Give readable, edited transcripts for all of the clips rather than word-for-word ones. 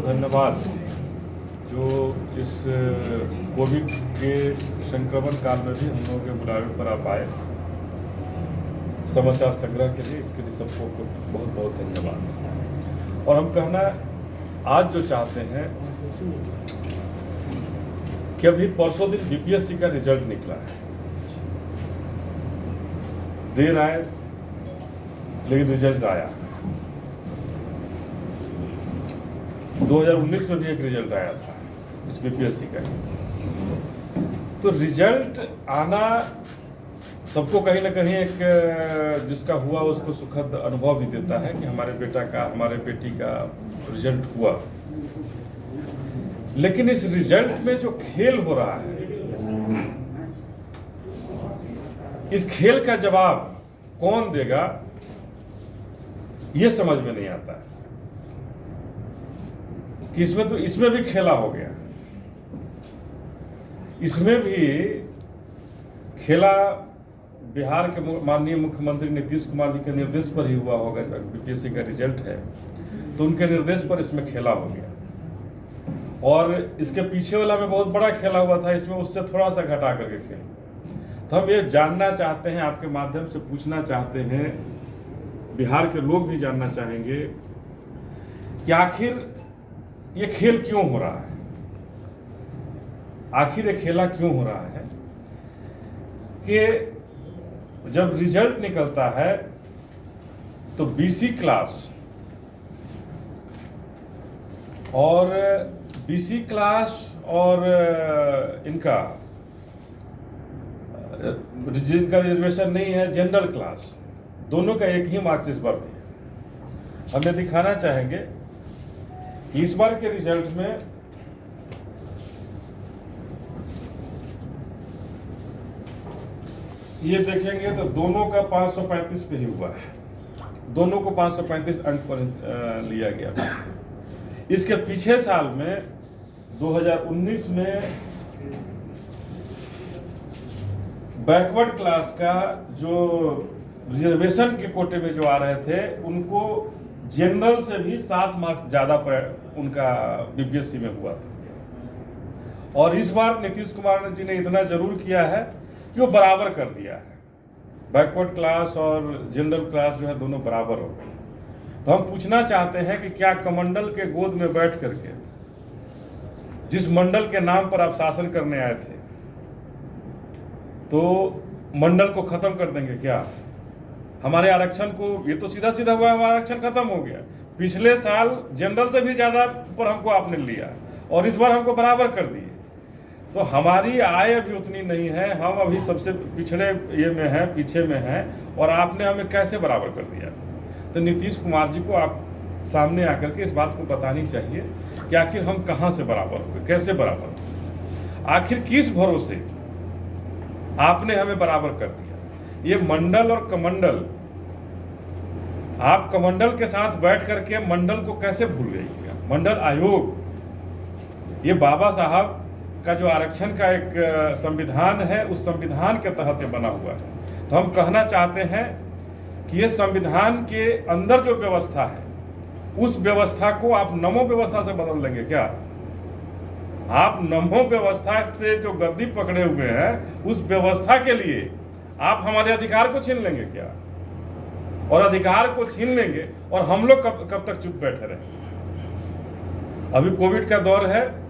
धन्यवाद जो इस कोविड के संक्रमण काल में भी हम लोगों के बुलावे पर आप आए समाचार संग्रह के लिए। इसके लिए सबको बहुत बहुत धन्यवाद। और हम कहना आज जो चाहते हैं कि अभी परसों दिन बीपीएससी का रिजल्ट निकला है। देर आए लेकिन रिजल्ट आया। 2019 में भी एक रिजल्ट आया था इस बीपीएससी का। तो रिजल्ट आना सबको कहीं ना कहीं एक जिसका हुआ उसको सुखद अनुभव भी देता है कि हमारे बेटा का हमारे बेटी का रिजल्ट हुआ। लेकिन इस रिजल्ट में जो खेल हो रहा है, इस खेल का जवाब कौन देगा यह समझ में नहीं आता है कि इसमें भी खेला हो गया। इसमें भी खेला बिहार के माननीय मुख्यमंत्री नीतीश कुमार जी के निर्देश पर ही हुआ होगा। बीपीएससी का रिजल्ट है तो उनके निर्देश पर इसमें खेला हो गया। और इसके पीछे वाला में बहुत बड़ा खेला हुआ था, इसमें उससे थोड़ा सा घटा करके खेल। तो हम ये जानना चाहते हैं, आपके माध्यम से पूछना चाहते हैं, बिहार के लोग भी जानना चाहेंगे कि आखिर ये खेल क्यों हो रहा है। आखिर ये खेला क्यों हो रहा है कि जब रिजल्ट निकलता है तो बीसी क्लास और इनका जिनका रिजर्वेशन नहीं है जनरल क्लास, दोनों का एक ही मार्क्स इस बार दिया। हम ये दिखाना चाहेंगे कि इस बार के रिजल्ट में ये देखेंगे तो दोनों का 535 पे ही हुआ है। दोनों को 535 अंक पर लिया गया। इसके पीछे साल में 2019 में बैकवर्ड क्लास का जो रिजर्वेशन के कोटे में जो आ रहे थे उनको जनरल से भी 7 मार्क्स ज्यादा उनका बीपीएससी में हुआ था। और इस बार नीतीश कुमार जी ने इतना जरूर किया है कि वो बराबर कर दिया है। बैकवर्ड क्लास और जनरल क्लास जो है दोनों बराबर हो गए। तो हम पूछना चाहते हैं कि क्या कमंडल के गोद में बैठ करके जिस मंडल के नाम पर आप शासन करने आए थे तो मंडल को खत्म कर देंगे क्या? हमारे आरक्षण को, ये तो सीधा सीधा हुआ, हमारा आरक्षण खत्म हो गया। पिछले साल जनरल से भी ज्यादा पर हमको आपने लिया और इस बार हमको बराबर कर दिए। तो हमारी आय अभी उतनी नहीं है, हम अभी सबसे पिछड़े ये में हैं, पीछे में हैं, और आपने हमें कैसे बराबर कर दिया? तो नीतीश कुमार जी को आप सामने आकर के इस बात को बतानी चाहिए कि आखिर हम कहां से बराबर हो गए, कैसे बराबर हो गए, आखिर किस भरोसे आपने हमें बराबर कर दिया। ये मंडल और कमंडल, आप कमंडल के साथ बैठ करके मंडल को कैसे भूल गए? मंडल आयोग, ये बाबा साहब का जो आरक्षण का एक संविधान है, उस संविधान के तहत ये बना हुआ है। तो हम कहना चाहते हैं कि ये संविधान के अंदर जो व्यवस्था है उस व्यवस्था को आप नमो व्यवस्था से बदल देंगे क्या? आप नमो व्यवस्था से जो गद्दी पकड़े हुए हैं उस व्यवस्था के लिए आप हमारे अधिकार को छीन लेंगे क्या? और अधिकार को छीन लेंगे और हम लोग कब तक चुप बैठे रहेंगे? अभी कोविड का दौर है,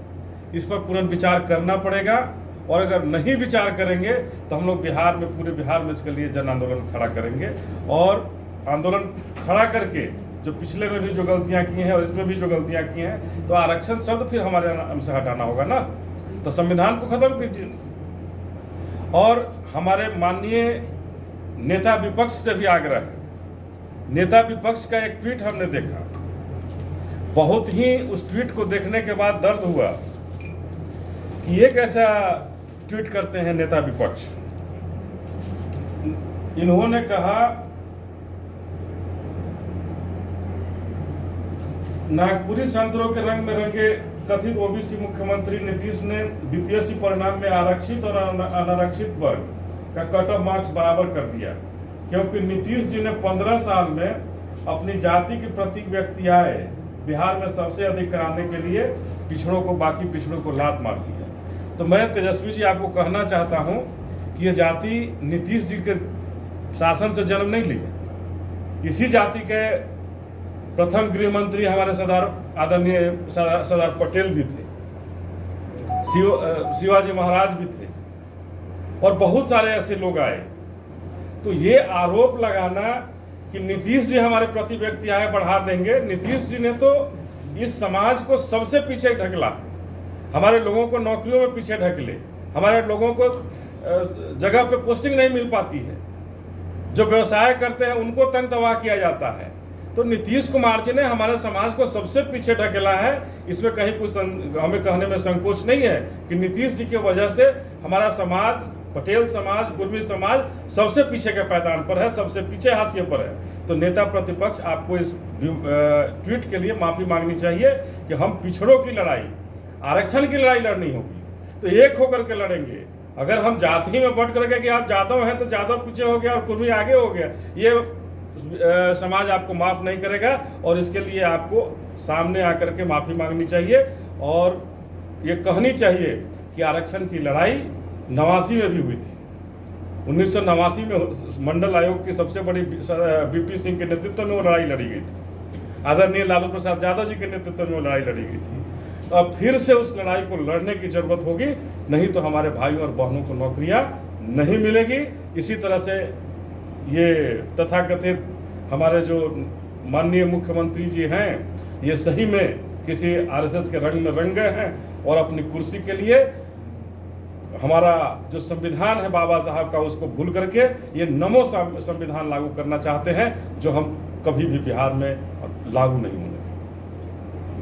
इस पर पुनर्विचार करना पड़ेगा। और अगर नहीं विचार करेंगे तो हम लोग बिहार में, पूरे बिहार में इसके लिए जन आंदोलन खड़ा करेंगे। और आंदोलन खड़ा करके जो पिछले में भी जो गलतियां की हैं और इसमें भी जो गलतियां की हैं, तो आरक्षण शब्द फिर हमारे नाम से हटाना होगा ना। तो संविधान को खत्म कीजिए। और हमारे माननीय नेता विपक्ष से भी आग्रह है। नेता विपक्ष का एक ट्वीट हमने देखा, बहुत ही उस ट्वीट को देखने के बाद दर्द हुआ कि ये कैसा ट्वीट करते हैं नेता विपक्ष। इन्होंने कहा, नागपुरी संतरों के रंग में रंगे कथित ओबीसी मुख्यमंत्री नीतीश ने बीपीएससी परिणाम में आरक्षित और अनारक्षित वर्ग का कट ऑफ मार्क्स बराबर कर दिया, क्योंकि नीतीश जी ने 15 साल में अपनी जाति के प्रतीक व्यक्ति आए बिहार में सबसे अधिक कराने के लिए पिछड़ों को, बाकी पिछड़ों को लात मार दी है। तो मैं तेजस्वी जी आपको कहना चाहता हूं कि ये जाति नीतीश जी के शासन से जन्म नहीं ली है। इसी जाति के प्रथम गृह मंत्री हमारे सरदार आदरणीय सरदार पटेल भी थे, शिवाजी महाराज भी थे, और बहुत सारे ऐसे लोग आए। तो ये आरोप लगाना कि नीतीश जी हमारे प्रति व्यक्ति आए बढ़ा देंगे, नीतीश जी ने तो इस समाज को सबसे पीछे ढकेला, हमारे लोगों को नौकरियों में पीछे ढकेले, हमारे लोगों को जगह पे पोस्टिंग नहीं मिल पाती है, जो व्यवसाय करते हैं उनको तंग तबाह किया जाता है। तो नीतीश कुमार जी ने हमारे समाज को सबसे पीछे ढकेला है। इसमें कहीं कुछ हमें कहने में संकोच नहीं है कि नीतीश जी की वजह से हमारा समाज, पटेल समाज, कुर्मी समाज सबसे पीछे के पैदान पर है, सबसे पीछे हाशिए पर है। तो नेता प्रतिपक्ष आपको इस ट्वीट के लिए माफी मांगनी चाहिए कि हम पिछड़ों की लड़ाई, आरक्षण की लड़ाई लड़नी होगी तो एक होकर के लड़ेंगे। अगर हम जाति में बट करके कि आप यादव हैं तो यादव पीछे हो गया और कुर्मी आगे हो गया, ये समाज आपको माफ नहीं करेगा। और इसके लिए आपको सामने आकर के माफी मांगनी चाहिए और ये कहनी चाहिए कि आरक्षण की लड़ाई 89 में भी हुई थी। 1989 में मंडल आयोग की सबसे बड़ी बीपी सिंह के नेतृत्व में वो लड़ाई लड़ी गई थी, आदरणीय लालू प्रसाद यादव जी के नेतृत्व में वो लड़ाई लड़ी गई थी। तो अब फिर से उस लड़ाई को लड़ने की जरूरत होगी, नहीं तो हमारे भाइयों और बहनों को नौकरियां नहीं मिलेगी। इसी तरह से ये तथाकथित हमारे जो माननीय मुख्यमंत्री जी हैं, ये सही में किसी आरएसएस के रंग में रंग गए हैं और अपनी कुर्सी के लिए हमारा जो संविधान है बाबा साहब का, उसको भूल करके ये नमो संविधान लागू करना चाहते हैं, जो हम कभी भी बिहार में लागू नहीं होंगे।